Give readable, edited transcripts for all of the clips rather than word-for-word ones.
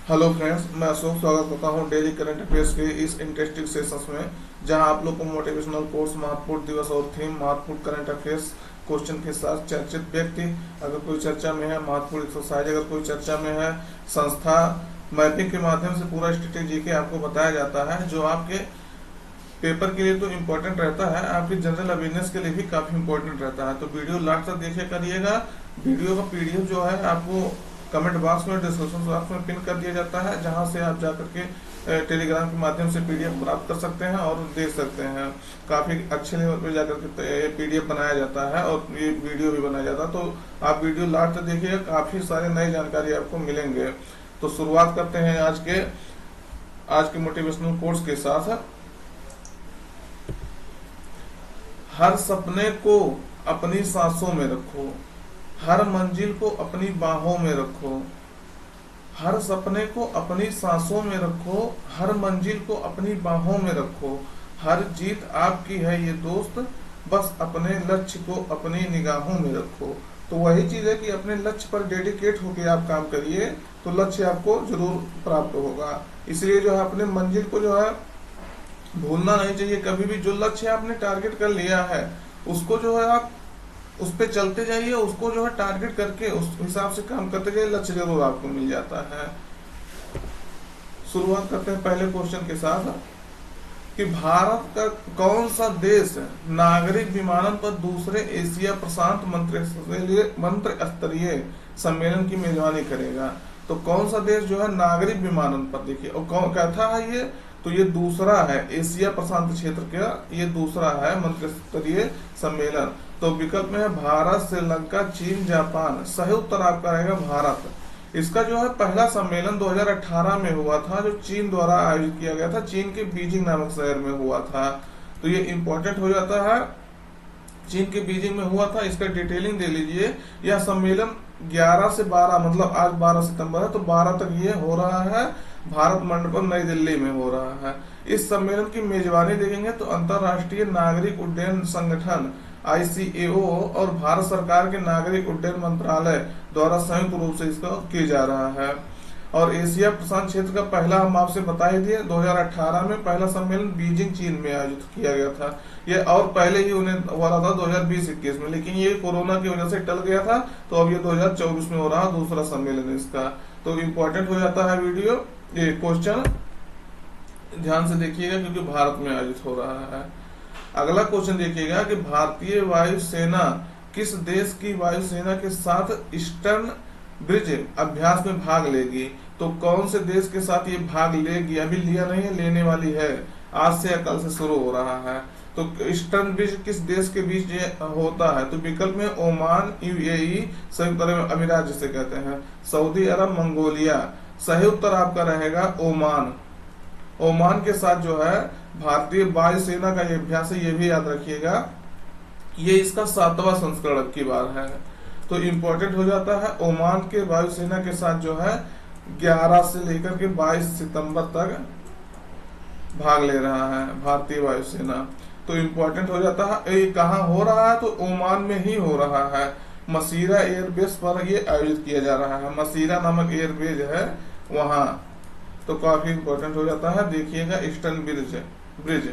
Hello friends, मैं अशोक स्वागत करता हूं डेली करंट अफेयर्स के इस इंटरेस्टिंग सेशंस में, जहां आप लोग को मोटिवेशनल कोर्स, महत्वपूर्ण दिवस और थीम, महत्वपूर्ण करंट अफेयर्स क्वेश्चन के साथ चर्चित व्यक्ति अगर कोई चर्चा में है, महत्वपूर्ण एक्सरसाइज अगर कोई चर्चा में है, संस्था मैपिंग के माध्यम से पूरा स्ट्रेटेजी के आपको बताया जाता है, जो आपके पेपर के लिए तो इम्पोर्टेंट रहता है, आपकी जनरल अवेयरनेस के लिए भी काफी इम्पोर्टेंट रहता है। तो वीडियो लास्ट तक देखिए करिएगा। वीडियो का पीडीएफ जो है आपको कमेंट बॉक्स में, डिस्क्रिप्शन बॉक्स में पिन कर दिया जाता है, जहां से आप जाकर के टेलीग्राम के माध्यम से पीडीएफ प्राप्त कर सकते हैं और देख सकते हैं। काफी अच्छे लेवल पे जाकर के पीडीएफ बनाया जाता है और ये वीडियो भी बनाया जाता है। तो आप वीडियो लास्ट तक देखिएगा, काफी सारे नई जानकारी आपको मिलेंगे। तो शुरुआत करते हैं आज के मोटिवेशनल कोर्स के साथ। हर सपने को अपनी सांसों में रखो, हर मंजिल को अपनी बाहों में रखो। हर सपने को अपनी सांसों में रखो, हर मंजिल को अपनी बाहों में रखो। हर जीत आपकी है ये दोस्त, बस अपने लक्ष्य को अपनी निगाहों में रखो। तो वही चीज है कि अपने लक्ष्य पर डेडिकेट होकर आप काम करिए, तो लक्ष्य आपको जरूर प्राप्त होगा। इसलिए जो है अपने मंजिल को जो है भूलना नहीं चाहिए कभी भी। जो लक्ष्य आपने टारगेट कर लिया है, उसको जो है आप उस पे चलते जाइए, उसको जो है टारगेट करके उस हिसाब से काम करते जाइए, लक्ष्य जरूर आपको मिल जाता है। शुरुआत करते हैं पहले क्वेश्चन के साथ कि भारत का कौन सा देश नागरिक विमानन पर दूसरे एशिया प्रशांत मंत्री स्तरीय सम्मेलन की मेजबानी करेगा। तो कौन सा देश जो है नागरिक विमानन पर, देखिए और कौन कहता है ये, तो ये दूसरा है एशिया प्रशांत क्षेत्र का, ये दूसरा है मंत्री स्तरीय सम्मेलन। तो विकल्प में है भारत, श्रीलंका, चीन, जापान। सही उत्तर आपका रहेगा भारत। इसका जो है पहला सम्मेलन 2018 में हुआ था, जो चीन द्वारा आयोजित किया गया था, चीन के बीजिंग नामक शहर में हुआ था। तो ये इम्पोर्टेंट हो जाता है, चीन के बीजिंग में हुआ था। इसका डिटेलिंग दे लीजिए। यह सम्मेलन 11 से 12, मतलब आज 12 सितंबर है, तो 12 तक ये हो रहा है, भारत मंडपम नई दिल्ली में हो रहा है। इस सम्मेलन की मेजबानी देखेंगे तो अंतर्राष्ट्रीय नागरिक उड्डयन संगठन ICAO और भारत सरकार के नागरिक उड्डयन मंत्रालय द्वारा संयुक्त रूप से इसका किया जा रहा है। और एशिया प्रशांत क्षेत्र का पहला, हम आपसे बता ही दिए, 2018 में पहला सम्मेलन बीजिंग चीन में आयोजित किया गया था। ये और पहले ही उन्हें हो रहा था 2020-21 में, लेकिन ये कोरोना की वजह से टल गया था, तो अब ये 2024 में हो रहा है दूसरा सम्मेलन इसका। तो इम्पोर्टेंट हो जाता है वीडियो, ये क्वेश्चन ध्यान से देखिएगा क्योंकि भारत में आयोजित हो रहा है। अगला क्वेश्चन देखिएगा कि भारतीय वायुसेना किस देश की वायुसेना के साथ ईस्टर्न ब्रिज अभ्यास में भाग लेगी। तो कौन से देश के साथ ये भाग लेगी, अभी लिया नहीं है, लेने वाली है, आज से या कल से शुरू हो रहा है। तो ईस्टर्न ब्रिज किस देश के बीच ये होता है। तो विकल्प में ओमान, UAE, संयुक्त अरब अमीरात जिसे कहते हैं, सऊदी अरब, मंगोलिया। सही उत्तर आपका रहेगा ओमान। ओमान के साथ जो है भारतीय वायुसेना का ये अभ्यास है, ये भी याद रखिएगा। ये इसका 7वां संस्करण की बार है, तो इम्पोर्टेंट हो जाता है। ओमान के वायुसेना के साथ जो है 11 से लेकर के 22 सितंबर तक भाग ले रहा है भारतीय वायुसेना। तो इम्पोर्टेंट हो जाता है। ये कहाँ हो रहा है, तो ओमान में ही हो रहा है। मसीरा एयरबेस पर ये आयोजित किया जा रहा है, मसीरा नामक एयरबेस है वहां। तो काफी इम्पोर्टेंट हो जाता है। देखिएगा ईस्टर्न ब्रिज,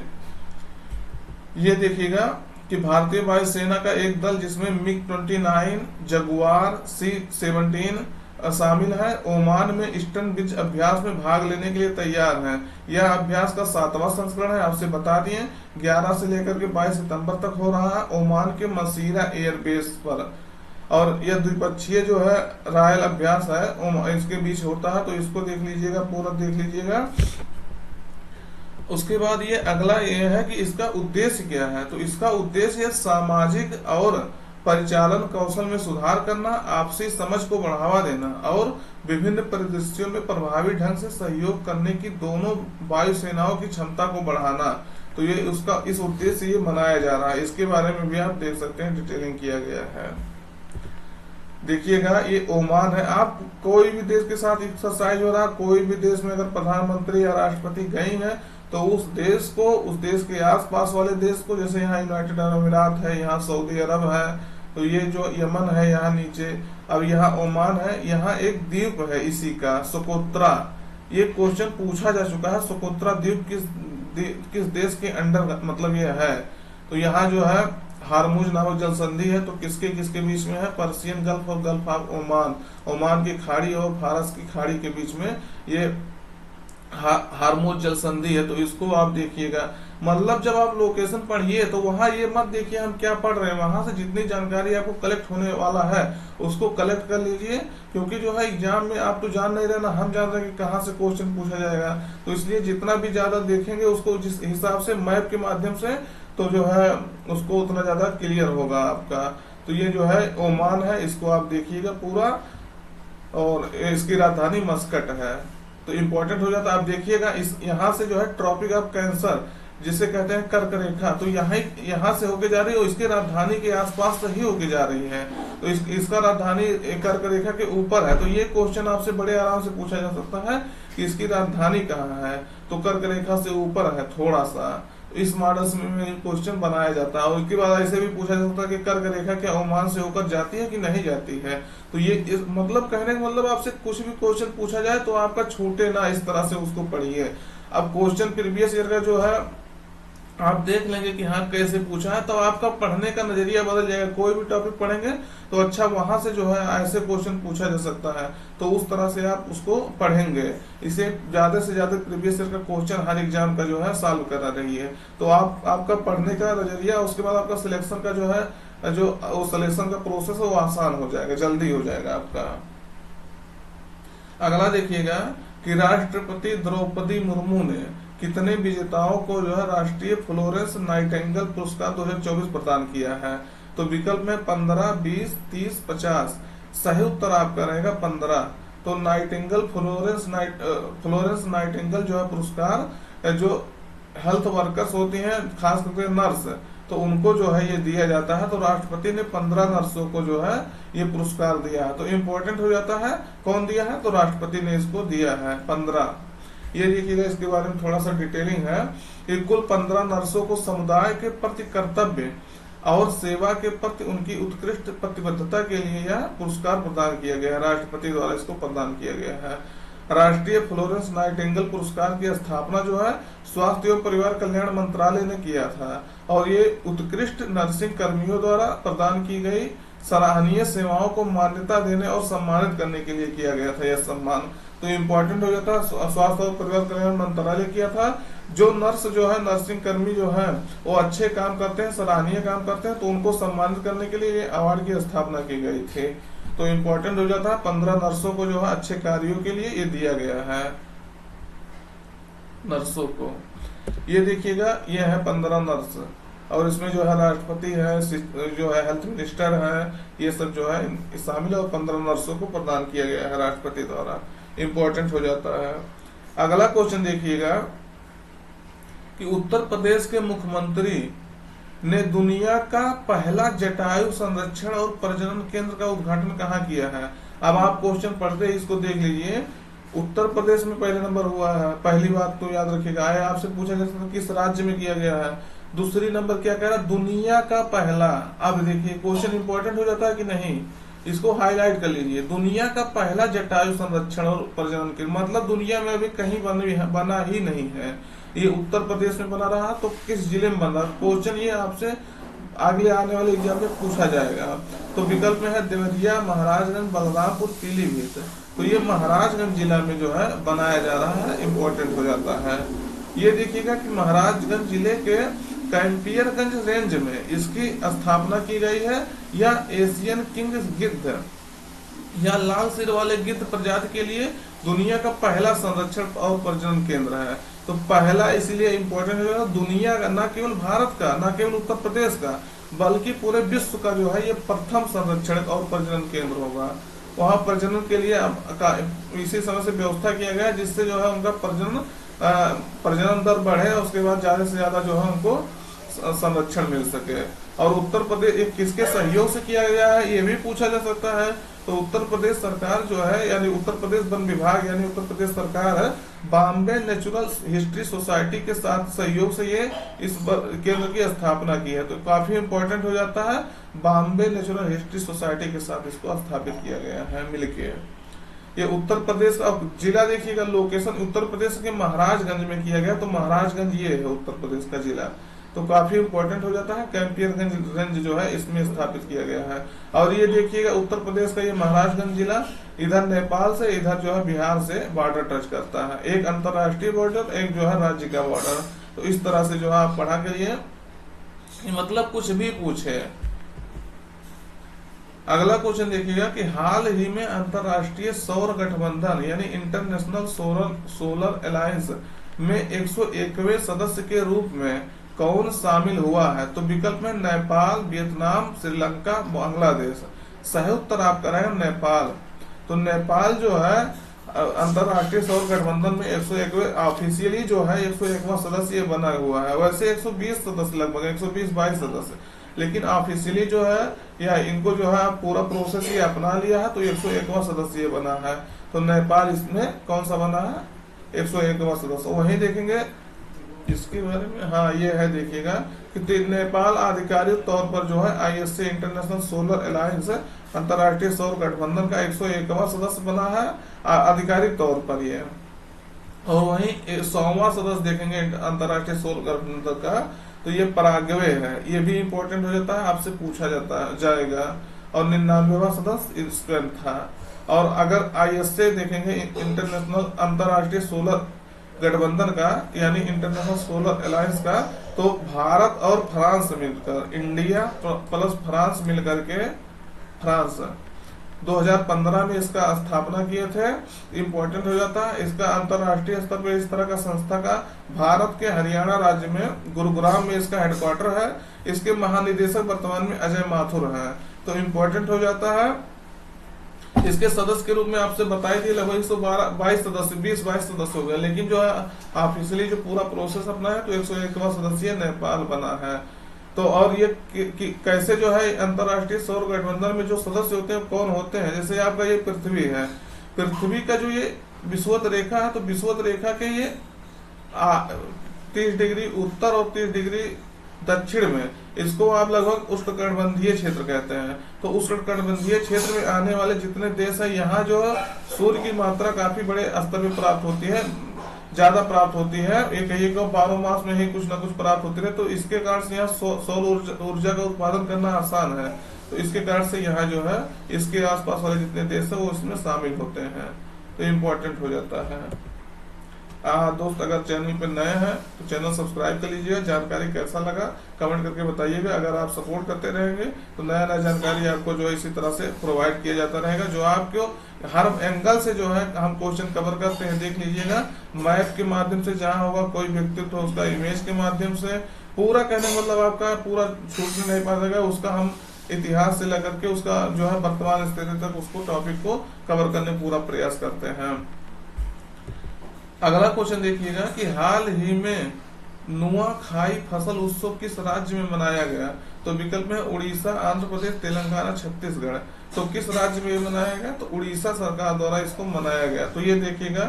ये देखिएगा कि भारतीय वायुसेना का एक दल जिसमें MiG-29, जगुआर, C-17 शामिल है, ओमान में ईस्टर्न ब्रिज अभ्यास में भाग लेने के लिए तैयार है। यह अभ्यास का 7वां संस्करण है, आपसे बता दिए। 11 से लेकर के 22 सितंबर तक हो रहा है ओमान के मसीरा एयरबेस पर। और यह द्विपक्षीय जो है रायल अभ्यास है, इसके बीच होता है। तो इसको देख लीजिएगा, पूरा देख लीजिएगा। उसके बाद ये अगला ये है कि इसका उद्देश्य क्या है। तो इसका उद्देश्य सामाजिक और परिचालन कौशल में सुधार करना, आपसी समझ को बढ़ावा देना और विभिन्न परिदृश्यों में प्रभावी ढंग से सहयोग करने की दोनों वायुसेनाओं की क्षमता को बढ़ाना। तो ये उसका इस उद्देश्य से ये मनाया जा रहा है। इसके बारे में भी आप देख सकते हैं, डिटेलिंग किया गया है। देखिएगा ये ओमान है। आप कोई भी देश के साथ एक्सरसाइज हो रहा, कोई भी देश में अगर प्रधानमंत्री या राष्ट्रपति गई है, तो उस देश को, उस देश के आसपास वाले देश को, जैसे यहाँ यूनाइटेड अरब अमीरात है, यहाँ सऊदी अरब है, तो ये जो यमन है यहाँ नीचे, अब यहाँ ओमान है, यहाँ एक द्वीप है इसी का, सोकोत्रा, ये क्वेश्चन पूछा जा चुका है। सोकोत्रा द्वीप किस देश के अंडर मतलब ये है, तो यहाँ जो है हारमुज नामक जल संधि है, तो किसके किसके बीच में है, पर्सियन गल्फ और गल्फ ऑफ ओमान, ओमान की खाड़ी और फारस की खाड़ी के बीच में ये हारमुज जल संधि है। तो इसको आप देखिएगा, मतलब जब आप लोकेशन पढ़िए तो वहां ये मत देखिए हम क्या पढ़ रहे हैं, वहां से जितनी जानकारी आपको कलेक्ट होने वाला है उसको कलेक्ट कर लीजिए, क्योंकि जो है एग्जाम में आप तो जान नहीं रहे ना, हम जान रहे हैं कि कहाँ से क्वेश्चन पूछा जाएगा। तो इसलिए जितना भी ज्यादा देखेंगे उसको जिस हिसाब से मैप के माध्यम से, तो जो है उसको उतना ज्यादा क्लियर होगा आपका। तो ये जो है ओमान है, इसको आप देखिएगा पूरा, और इसकी राजधानी मस्कट है। तो इम्पोर्टेंट हो जाता है, आप देखिएगा इस यहाँ से जो है ट्रॉपिक ऑफ कैंसर जिसे कहते हैं कर्क रेखा, तो यहाँ से होके जा रही है और इसके राजधानी के आसपास से ही होके जा रही है, तो इसका राजधानी कर्क रेखा के ऊपर है। तो ये क्वेश्चन आपसे बड़े आराम से पूछा जा सकता है कि इसकी राजधानी कहाँ है, तो कर्क रेखा से ऊपर है थोड़ा सा। इस मॉडल्स में क्वेश्चन बनाया जाता है, और इसके बाद ऐसे भी पूछा जा सकता है कि कर्क रेखा क्या ओमान से होकर जाती है कि नहीं जाती है। तो ये मतलब कहने का मतलब आपसे कुछ भी क्वेश्चन पूछा जाए तो आपका छूटे ना, इस तरह से उसको पढ़िए। अब क्वेश्चन प्रीवियस ईयर का जो है आप देख लेंगे कि हाँ कैसे पूछा है, तो आपका पढ़ने का नजरिया बदल जाएगा। कोई भी टॉपिक पढ़ेंगे तो अच्छा वहां से जो है ऐसे क्वेश्चन पूछा जा सकता है, तो उस तरह से आप उसको पढ़ेंगे। इसे ज्यादा से ज्यादा प्रीवियस ईयर का क्वेश्चन हर एग्जाम का जो है सॉल्व करा रही है। तो आपका पढ़ने का नजरिया, उसके बाद आपका सिलेक्शन का जो है जो सिलेक्शन का प्रोसेस है वो आसान हो जाएगा, जल्दी हो जाएगा आपका। अगला देखिएगा कि राष्ट्रपति द्रौपदी मुर्मू ने कितने विजेताओं को जो है राष्ट्रीय फ्लोरेंस नाइटिंगेल पुरस्कार 2024 प्रदान किया है। तो विकल्प में 15, 20, 30, 50। सही उत्तर आपका रहेगा 15। तो नाइटिंगेल फ्लोरेंस नाइटिंगेल जो है पुरस्कार जो हेल्थ वर्कर्स होती हैं, खास करके नर्स, तो उनको जो है ये दिया जाता है। तो राष्ट्रपति ने 15 नर्सों को जो है ये पुरस्कार दिया है। तो इम्पोर्टेंट हो जाता है कौन दिया है, तो राष्ट्रपति ने इसको दिया है 15। ये देखिएगा, इसके बारे में थोड़ा सा डिटेलिंग है कि कुल 15 नर्सों को समुदाय के प्रति कर्तव्य और सेवा के प्रति उनकी उत्कृष्ट प्रतिबद्धता के लिए यह पुरस्कार प्रदान किया गया है, राष्ट्रपति द्वारा इसको प्रदान किया गया है। राष्ट्रीय फ्लोरेंस नाइटिंगेल पुरस्कार की स्थापना जो है स्वास्थ्य एवं परिवार कल्याण मंत्रालय ने किया था, और ये उत्कृष्ट नर्सिंग कर्मियों द्वारा प्रदान की गई सराहनीय सेवाओं को मान्यता देने और सम्मानित करने के लिए किया गया था यह सम्मान। तो इम्पोर्टेंट हो जाता है, स्वास्थ्य और परिवार कल्याण मंत्रालय किया था। जो नर्स जो है, नर्सिंग कर्मी जो है वो अच्छे काम करते हैं, सराहनीय काम करते हैं, तो उनको सम्मानित करने के लिए अवार्ड की स्थापना की गई थी। तो इम्पोर्टेंट हो जाता है 15 नर्सों को जो है अच्छे कार्यों के लिए ये दिया गया है नर्सों को। ये देखिएगा, ये है 15 नर्स, और इसमें जो है राष्ट्रपति है, जो है हेल्थ मिनिस्टर है, ये सब जो है शामिल है, और 15 नर्सों को प्रदान किया गया है राष्ट्रपति द्वारा। इम्पोर्टेंट हो जाता है। अगला क्वेश्चन देखिएगा कि उत्तर प्रदेश के मुख्यमंत्री ने दुनिया का पहला जटायु संरक्षण और प्रजनन केंद्र का उद्घाटन कहाँ किया है। अब आप क्वेश्चन पढ़ते ही इसको देख लीजिए। उत्तर प्रदेश में पहले नंबर हुआ है, पहली बात तो याद रखिएगा। आया आपसे पूछा जा सकता है किस राज्य में किया गया है। दूसरी नंबर क्या कह रहा है, दुनिया का पहला। अब देखिए क्वेश्चन इंपॉर्टेंट हो जाता है कि नहीं, इसको हाईलाइट कर लीजिए। दुनिया का पहला जटायु संरक्षण और प्रजनन केंद्र, मतलब दुनिया में अभी कहीं बना ही नहीं है, ये उत्तर प्रदेश में बना रहा। तो किस जिले में बना, क्वेश्चन ये आपसे आगे आने वाले एग्जाम में पूछा जाएगा। तो विकल्प में है देवरिया, महाराजगंज, बलरामपुर, पीलीभीत। तो ये महाराजगंज जिला में जो है बनाया जा रहा है, इम्पोर्टेंट हो जाता है। ये देखिएगा कि महाराजगंज जिले के कैंपियरगंज रेंज में इसकी स्थापना की गई है। यह एशियन किंग गिद्ध या लाल सिर वाले गिद्ध प्रजाति के लिए दुनिया का पहला संरक्षण और प्रजनन केंद्र है। तो पहला इसलिए इम्पोर्टेंट है, दुनिया का, न केवल भारत का, न केवल उत्तर प्रदेश का, बल्कि पूरे विश्व का जो है ये प्रथम संरक्षण और प्रजनन केंद्र होगा। वहाँ प्रजनन के लिए इसी समय से व्यवस्था किया गया है, जिससे जो है उनका प्रजनन दर बढ़े, उसके बाद ज्यादा से ज्यादा जो है उनको संरक्षण मिल सके। और उत्तर प्रदेश किसके सहयोग से किया गया है ये भी पूछा जा सकता है। तो उत्तर प्रदेश सरकार जो है, यानी उत्तर प्रदेश वन विभाग यानी उत्तर प्रदेश सरकार है, बॉम्बे नेचुरल हिस्ट्री सोसाइटी के साथ सहयोग से ये इस केंद्र की स्थापना की है। तो काफी इंपॉर्टेंट हो जाता है, बॉम्बे नेचुरल हिस्ट्री सोसाइटी के साथ इसको स्थापित किया गया है मिलके। ये उत्तर प्रदेश का जिला देखिएगा, लोकेशन उत्तर प्रदेश के महाराजगंज में किया गया, तो महाराजगंज ये है उत्तर प्रदेश का जिला, तो काफी इंपॉर्टेंट हो जाता है। कैंपियरगंज रेंज जो है इसमें स्थापित किया गया है। और ये देखिएगा उत्तर प्रदेश का ये महाराजगंज जिला इधर नेपाल से, इधर जो है बिहार से बॉर्डर टच करता है, एक अंतरराष्ट्रीय बॉर्डर, एक जो है राज्य का बॉर्डर। तो इस तरह से जो है आप पढ़ा करिए, मतलब कुछ भी पूछे। अगला क्वेश्चन देखिएगा कि हाल ही में अंतरराष्ट्रीय सौर गठबंधन यानी इंटरनेशनल सोलर अलायंस में 101वें सदस्य के रूप में कौन शामिल हुआ है? तो विकल्प में नेपाल, वियतनाम, श्रीलंका, बांग्लादेश। सही उत्तर आपका रहेगा नेपाल। तो नेपाल जो है अंतरराष्ट्रीय सौर गठबंधन में 101वें ऑफिशियली जो है 101वां सदस्य बना हुआ है। वैसे 120 सदस्य, लगभग 120-22 सदस्य, लेकिन ऑफिशियली जो है या इनको जो है पूरा प्रोसेस ये अपना लिया है, तो 101वां सदस्य बना है। तो नेपाल इसमें कौन सा बना है? 101वां सदस्य। वहीं देखेंगे इसके बारे में, हाँ ये है, देखिएगा कि नेपाल आधिकारिक तौर पर जो है ISA इंटरनेशनल सोलर अलायंस अंतरराष्ट्रीय सौर गठबंधन का 101वां सदस्य बना है आधिकारिक तौर पर ये। और वहीं 100वां सदस्य देखेंगे अंतरराष्ट्रीय सौर गठबंधन का, तो ये पराग्वे है। ये भी इंपॉर्टेंट हो जाता है, आपसे पूछा जाएगा। और 99वां सदस्य स्पेन था। और अगर ISA देखेंगे इंटरनेशनल अंतरराष्ट्रीय सोलर गठबंधन का यानी इंटरनेशनल सोलर अलायंस का, तो भारत और फ्रांस मिलकर, इंडिया प्लस फ्रांस मिलकर के, फ्रांस 2015 में इसका स्थापना किए थे। इंपॉर्टेंट हो जाता है। इसका अंतरराष्ट्रीय स्तर पर इस तरह का संस्था का भारत के हरियाणा राज्य में गुरुग्राम में इसका हेडक्वार्टर है। इसके महानिदेशक वर्तमान में अजय माथुर हैं। तो इंपॉर्टेंट हो जाता है। इसके सदस्य के रूप में आपसे बताई थी लगभग 122 सदस्य, 20-22 सदस्य हो गए, लेकिन जो है ऑफिशियली जो पूरा प्रोसेस अपना है तो 101वां सदस्य नेपाल बना है। तो और ये कैसे जो है अंतरराष्ट्रीय सौर गठबंधन में जो सदस्य होते हैं कौन होते हैं? जैसे आपका ये पृथ्वी है, पृथ्वी का जो ये विषुवत रेखा है, तो विषुवत रेखा के ये 30 डिग्री उत्तर और 30 डिग्री दक्षिण में, इसको आप लगभग उष्णकटिबंधीय क्षेत्र कहते हैं। तो उष्णकटिबंधीय क्षेत्र में आने वाले जितने देश है, यहाँ जो सूर्य की मात्रा काफी बड़े स्तर पर प्राप्त होती है, ज्यादा प्राप्त होती है। एक कहिए को 12 मास में ही कुछ न कुछ प्राप्त होती है। तो इसके कारण से यहाँ सौर ऊर्जा का उत्पादन करना आसान है। तो इसके कारण से यहाँ जो है इसके आसपास वाले जितने देश है वो इसमें शामिल होते हैं। तो इम्पोर्टेंट हो जाता है। दोस्त अगर चैनल पे नए हैं तो चैनल सब्सक्राइब कर लीजिएगा। जानकारी कैसा लगा कमेंट करके बताइएगा। अगर आप सपोर्ट करते रहेंगे तो नया नया जानकारी आपको जो है इसी तरह से प्रोवाइड किया जाता रहेगा। जो आपको हर एंगल से जो है हम क्वेश्चन कवर करते हैं, देख लीजिएगा। मैप के माध्यम से जहाँ होगा कोई व्यक्तित्व, उसका इमेज के माध्यम से, पूरा कहने मतलब आपका पूरा छूट नहीं पाएगा। उसका हम इतिहास से लेकर के उसका जो है वर्तमान स्थिति तक उसको टॉपिक को कवर करने पूरा प्रयास करते हैं। अगला क्वेश्चन देखिएगा कि हाल ही में नुआखाई फसल उत्सव किस राज्य में मनाया गया? तो विकल्प में उड़ीसा, आंध्र प्रदेश, तेलंगाना, छत्तीसगढ़। तो किस राज्य में मनाया गया? तो उड़ीसा सरकार द्वारा इसको मनाया गया। तो ये देखिएगा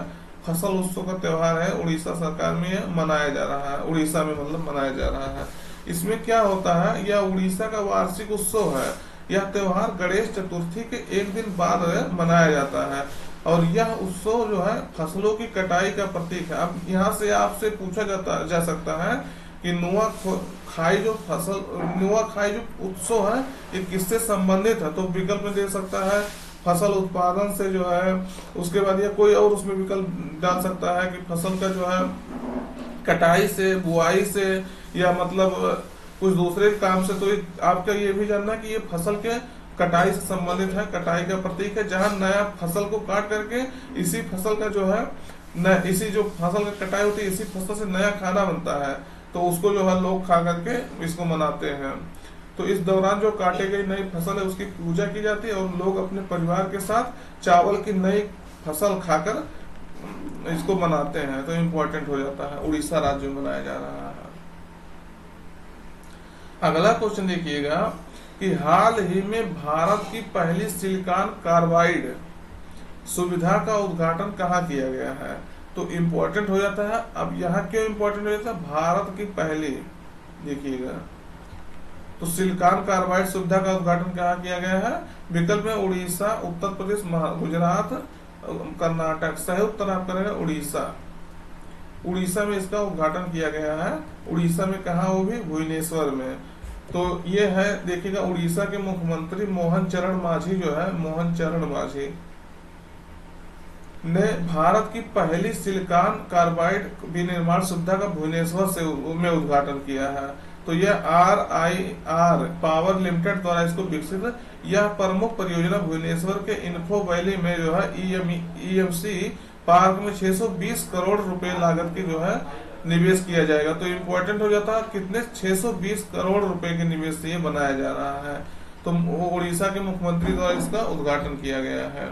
फसल उत्सव का त्योहार है, उड़ीसा सरकार में मनाया जा रहा है, उड़ीसा में मतलब मनाया जा रहा है। इसमें क्या होता है, यह उड़ीसा का वार्षिक उत्सव है। यह त्योहार गणेश चतुर्थी के एक दिन बाद मनाया जाता है और यह उत्सव जो है फसलों की कटाई का प्रतीक है। अब यहाँ से आपसे पूछा जा सकता है कि नुआखाई जो उत्सव है ये किससे संबंधित है? तो विकल्प में दे सकता है फसल उत्पादन से जो है, उसके बाद या कोई और उसमें विकल्प डाल सकता है कि फसल का जो है कटाई से, बुआई से, या मतलब कुछ दूसरे काम से। तो आपका ये भी जानना कि ये फसल के कटाई से संबंधित है, कटाई का प्रतीक है, जहां नया फसल को काट करके इसी फसल का जो है इसी जो फसल का कटाई होती है इसी फसल से नया खाना बनता है। तो उसको जो है लोग खा करके इसको मनाते हैं। तो इस दौरान जो काटे गई नई फसल है उसकी पूजा की जाती है और लोग अपने परिवार के साथ चावल की नई फसल खाकर इसको मनाते हैं। तो इम्पोर्टेंट हो जाता है, उड़ीसा राज्य में मनाया जा रहा है। अगला क्वेश्चन देखिएगा कि हाल ही में भारत की पहली सिलिकॉन कार्बाइड सुविधा का उद्घाटन कहाँ किया गया है? तो इम्पोर्टेंट हो जाता है। अब यहाँ क्यों इम्पोर्टेंट हो जाता है? भारत की पहली, देखिएगा, तो सिलिकॉन कार्बाइड सुविधा का उद्घाटन कहाँ किया गया है? विकल्प में उड़ीसा, उत्तर प्रदेश, गुजरात, कर्नाटक, सही उत्तर आपका रहेगा उड़ीसा। उड़ीसा में इसका उद्घाटन किया गया है। उड़ीसा में कहा, वो भी भुवनेश्वर में। तो ये है, देखिएगा उड़ीसा के मुख्यमंत्री मोहन चरण मांझी जो है, मोहन चरण मांझी ने भारत की पहली सिलिकॉन कार्बाइड विनिर्माण सुविधा का भुवनेश्वर से में उद्घाटन किया है। तो यह RIR पावर लिमिटेड द्वारा इसको विकसित, यह प्रमुख परियोजना भुवनेश्वर के इन्फो वैली में जो है EMC पार्क में 620 करोड़ रुपए लागत की जो है निवेश किया जाएगा। तो इम्पोर्टेंट हो जाता है कितने, 620 करोड़ रुपए के निवेश से ये बनाया जा रहा है। तो उड़ीसा के मुख्यमंत्री द्वारा इसका उद्घाटन किया गया है।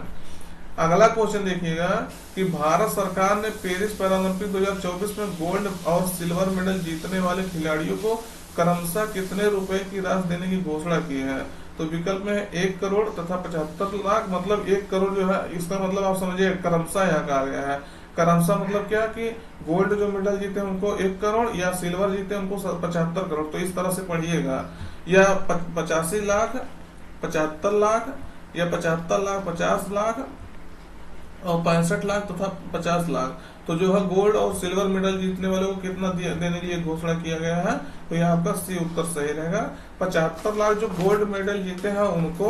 अगला क्वेश्चन देखिएगा कि भारत सरकार ने पेरिस पैरालंपिक 2024 में गोल्ड और सिल्वर मेडल जीतने वाले खिलाड़ियों को क्रमशः कितने रुपए की राशि देने की घोषणा की है। तो विकल्प में है 1 करोड़ तथा 75 लाख, मतलब 1 करोड़ जो है, इसका मतलब आप समझिए क्रमशः यहाँ कहा गया है। क्रमशः मतलब क्या कि गोल्ड जो मेडल जीते हैं उनको 1 करोड़, या सिल्वर जीते उनको 75 करोड़। तो इस तरह से पढ़िएगा, या 85 लाख, 75 लाख, या 75 लाख, 50 लाख और 65 लाख तथा 50 लाख। तो जो है गोल्ड और सिल्वर मेडल जीतने वाले को कितना देने के लिए घोषणा किया गया है। तो यहाँ आपका सी उत्तर सही रहेगा। 75 लाख जो गोल्ड मेडल जीते हैं उनको,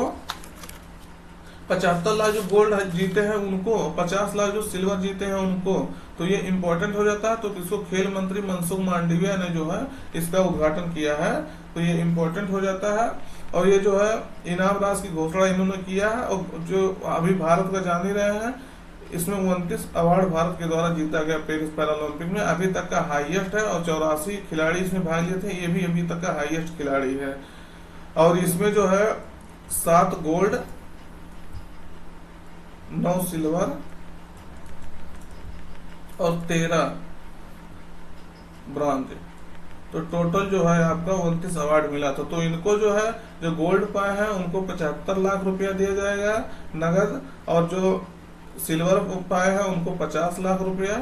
75 लाख जो गोल्ड जीते हैं उनको, 50 लाख जो सिल्वर जीते हैं उनको। तो ये इंपॉर्टेंट हो जाता है। तो इसको खेल मंत्री मनसुख मांडविया ने जो है इसका उद्घाटन किया है। तो ये इंपॉर्टेंट हो जाता है। और ये जो है इनाम राशि की घोषणा इन्होंने किया है। और जो अभी भारत का जान ही रहे हैं, इसमें 29 अवार्ड भारत के द्वारा जीता गया पेरिस पैरालंपिक में, अभी तक का हाईएस्ट है। और 84 खिलाड़ी इसमें भाग लिए थे, ये भी अभी तक का हाईएस्ट खिलाड़ी है। और इसमें जो है 7 गोल्ड, 9 सिल्वर और 13 ब्रॉन्ज, तो टोटल जो है आपका 29 अवार्ड मिला था। तो इनको जो है, जो गोल्ड पाए हैं उनको 75 लाख रुपया दिया जाएगा नगद, और जो सिल्वर पाए हैं उनको 50 लाख रुपया,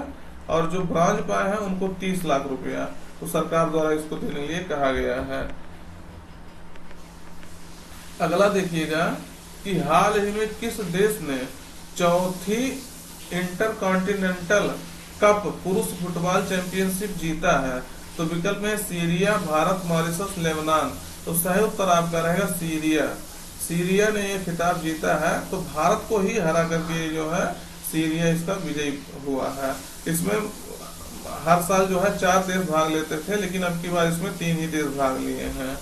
और जो ब्रॉन्ज पाए हैं उनको 30 लाख रुपया। तो सरकार द्वारा इसको देने के लिए कहा गया है। अगला देखिएगा कि हाल ही में किस देश ने चौथी इंटरकॉन्टिनेंटल कप पुरुष फुटबॉल चैंपियनशिप जीता है। तो विकल्प में सीरिया, भारत, मॉरिशस, लेबनान। तो सही उत्तर आपका रहेगा सीरिया। सीरिया ने ये खिताब जीता है। तो भारत को ही हरा करके जो है सीरिया इसका विजयी हुआ है। इसमें हर साल जो है 4 देश भाग लेते थे, लेकिन अब की बार इसमें 3 ही देश भाग लिए हैं।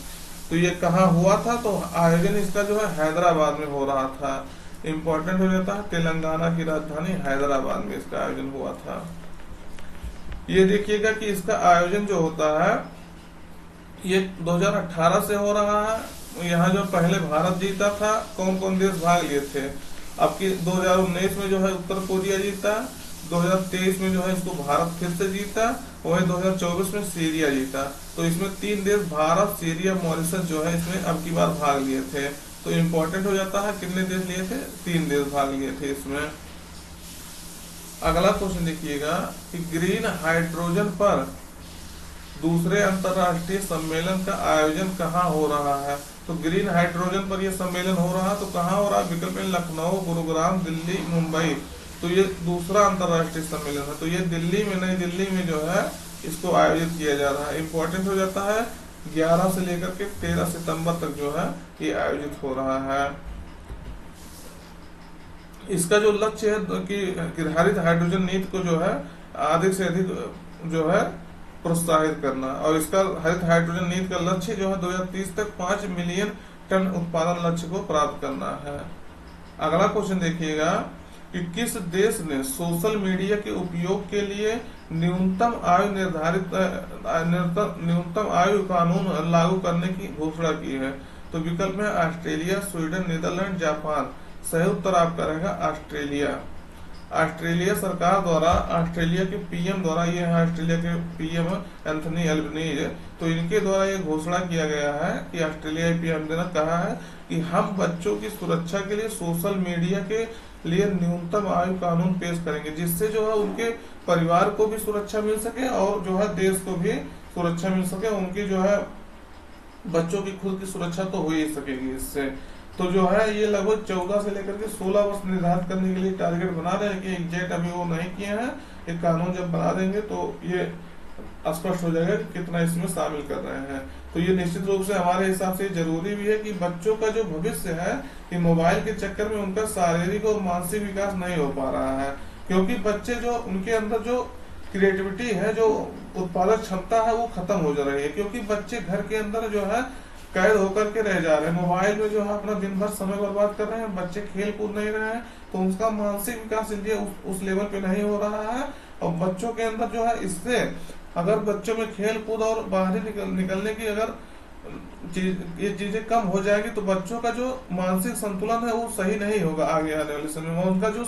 तो ये कहाँ हुआ था, तो आयोजन इसका जो है हैदराबाद में हो रहा था। इम्पोर्टेंट हो जाता है, तेलंगाना की राजधानी हैदराबाद में इसका आयोजन हुआ था। ये देखिएगा कि इसका आयोजन जो होता है ये 2018 से हो रहा है। यहाँ जो पहले भारत जीता था, कौन कौन देश भाग लिए थे। अब की 2019 में जो है उत्तर कोरिया जीता, 2023 में जो है इसको भारत फिर से जीता, वही 2024 में सीरिया जीता। तो इसमें 3 देश भारत, सीरिया, मॉरिशस जो है इसमें अब की बार भाग लिए थे। तो इम्पोर्टेंट हो जाता है, कितने देश लिए थे, 3 देश भाग लिए थे इसमें। अगला क्वेश्चन देखिएगा कि ग्रीन हाइड्रोजन पर दूसरे अंतरराष्ट्रीय सम्मेलन का आयोजन कहाँ हो रहा है। तो ग्रीन हाइड्रोजन पर यह सम्मेलन हो रहा है, तो कहाँ हो रहा है, विकल्प में लखनऊ, गुरुग्राम, दिल्ली, मुंबई। तो ये दूसरा अंतरराष्ट्रीय सम्मेलन है। तो ये दिल्ली में, नई दिल्ली में जो है इसको आयोजित किया जा रहा है। इम्पोर्टेंट हो जाता है, 11 से लेकर के 13 सितंबर तक जो है ये आयोजित हो रहा है। इसका जो लक्ष्य है कि हरित हाइड्रोजन नीति को जो है अधिक से अधिक जो है प्रोत्साहित करना, और इसका हरित हाइड्रोजन नीति का लक्ष्य जो है 2030 तक 5 मिलियन टन उत्पादन लक्ष्य को प्राप्त करना है। अगला क्वेश्चन देखिएगा कि किस देश ने सोशल मीडिया के उपयोग के लिए न्यूनतम आयु कानून लागू करने की घोषणा की है। तो विकल्प में ऑस्ट्रेलिया, स्वीडन, नीदरलैंड, जापान। सही उत्तर आपका रहेगा ऑस्ट्रेलिया। ऑस्ट्रेलिया सरकार द्वारा, ऑस्ट्रेलिया के पीएम द्वारा, ये है ऑस्ट्रेलिया के पीएम एंथनी एल्बनीज, तो इनके द्वारा ये घोषणा किया गया है कि ऑस्ट्रेलिया पीएम ने कहा है कि हम बच्चों की सुरक्षा के लिए सोशल मीडिया के लिए न्यूनतम आयु कानून पेश करेंगे, जिससे जो है उनके परिवार को भी सुरक्षा मिल सके और जो है देश को भी सुरक्षा मिल सके। उनकी जो है बच्चों की खुद की सुरक्षा तो हो ही सकेगी इससे। तो जो है ये लगभग 14 से लेकर के 16 वर्ष निर्धारित करने के लिए टारगेट बना रहे हैं कि एग्जैक्ट अभी वो नहीं किए हैं। ये कानून जब बना देंगे तो ये स्पष्ट हो जाएगा कि कितना इसमें शामिल कर रहे हैं। तो ये निश्चित रूप से हमारे हिसाब से जरूरी भी है कि बच्चों का जो भविष्य है कि मोबाइल के चक्कर में उनका शारीरिक और मानसिक विकास नहीं हो पा रहा है, क्योंकि बच्चे जो उनके अंदर जो क्रिएटिविटी है, जो उत्पादक क्षमता है वो खत्म हो जा रही है, क्योंकि बच्चे घर के अंदर जो है कैद होकर के रह जा रहे हैं, मोबाइल में जो है अपना दिन भर समय बर्बाद कर रहे हैं, बच्चे खेल कूद नहीं रहे हैं, तो उनका मानसिक विकास इसलिए उस लेवल पे नहीं हो रहा है। और बच्चों के अंदर जो है इससे अगर बच्चों में खेल कूद और बाहरी निकलने की अगर ये चीजें कम हो जाएगी तो बच्चों का जो मानसिक संतुलन है वो सही नहीं होगा आगे आने वाले समय में। उनका जो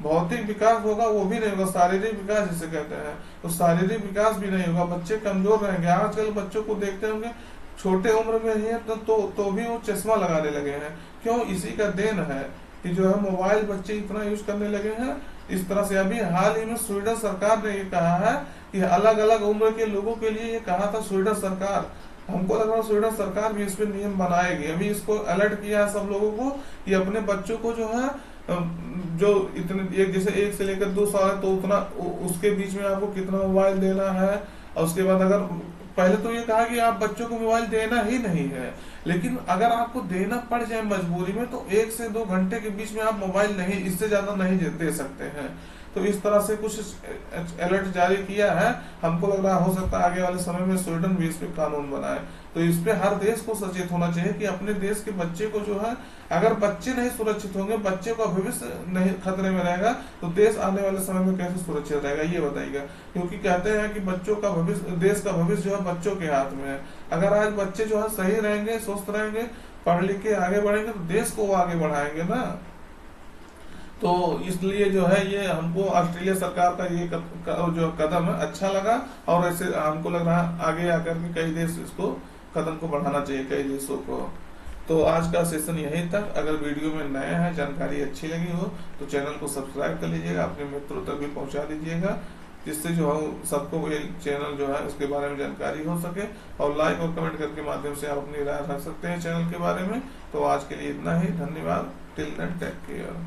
भौतिक विकास होगा वो भी नहीं होगा, शारीरिक विकास जिसे कहते हैं, तो शारीरिक विकास भी नहीं होगा, बच्चे कमजोर रहेंगे। आजकल बच्चों को देखते होंगे छोटे उम्र में ही है तो भी वो चश्मा लगाने लगे हैं। क्यों? इसी का देन है कि जो है मोबाइल बच्चे इतना यूज करने लगे हैं इस तरह से। अभी हाल ही में स्वीडन सरकार ने ये कहा है कि अलग अलग उम्र के लोगों के लिए ये कहा था स्वीडन सरकार, हमको लग रहा है स्वीडन सरकार भी इस पे नियम बनाएगी। अभी इसको अलर्ट किया है सब लोगों को कि अपने बच्चों को जो है जो इतने जैसे 1 से लेकर 2 साल है तो उतना उसके बीच में आपको कितना मोबाइल देना है। और उसके बाद अगर पहले तो ये कहा कि आप बच्चों को मोबाइल देना ही नहीं है, लेकिन अगर आपको देना पड़ जाए मजबूरी में तो 1 से 2 घंटे के बीच में आप मोबाइल नहीं, इससे ज्यादा नहीं दे सकते हैं। तो इस तरह से कुछ अलर्ट जारी किया है। हमको लग रहा हो सकता है आगे वाले समय में स्वीडन भी इस पे कानून बनाए। तो इस पे हर देश को सचेत होना चाहिए कि अपने देश के बच्चे को जो है, अगर बच्चे नहीं सुरक्षित होंगे, बच्चे का भविष्य नहीं खतरे में रहेगा, तो देश आने वाले समय में कैसे सुरक्षित रहेगा ये बताइएगा। क्योंकि कहते हैं कि बच्चों का भविष्य, देश का भविष्य जो है बच्चों के हाथ में है। अगर आज बच्चे जो है सही रहेंगे, स्वस्थ रहेंगे, पढ़ लिख के आगे बढ़ेंगे तो देश को वो आगे बढ़ाएंगे ना। तो इसलिए जो है ये हमको ऑस्ट्रेलिया सरकार का ये जो कदम है अच्छा लगा, और ऐसे हमको लग रहा है आगे आकर के कई देश इसको कदम को बढ़ाना चाहिए, कई देशों को। तो आज का सेशन यहीं तक। अगर वीडियो में नए हैं, जानकारी अच्छी लगी हो तो चैनल को सब्सक्राइब कर लीजिएगा, अपने मित्रों तक भी पहुंचा दीजिएगा, जिससे जो है सबको ये चैनल जो है उसके बारे में जानकारी हो सके। और लाइक और कमेंट करके माध्यम से आप अपनी राय रख सकते हैं चैनल के बारे में। तो आज के लिए इतना ही, धन्यवाद। Till then take care.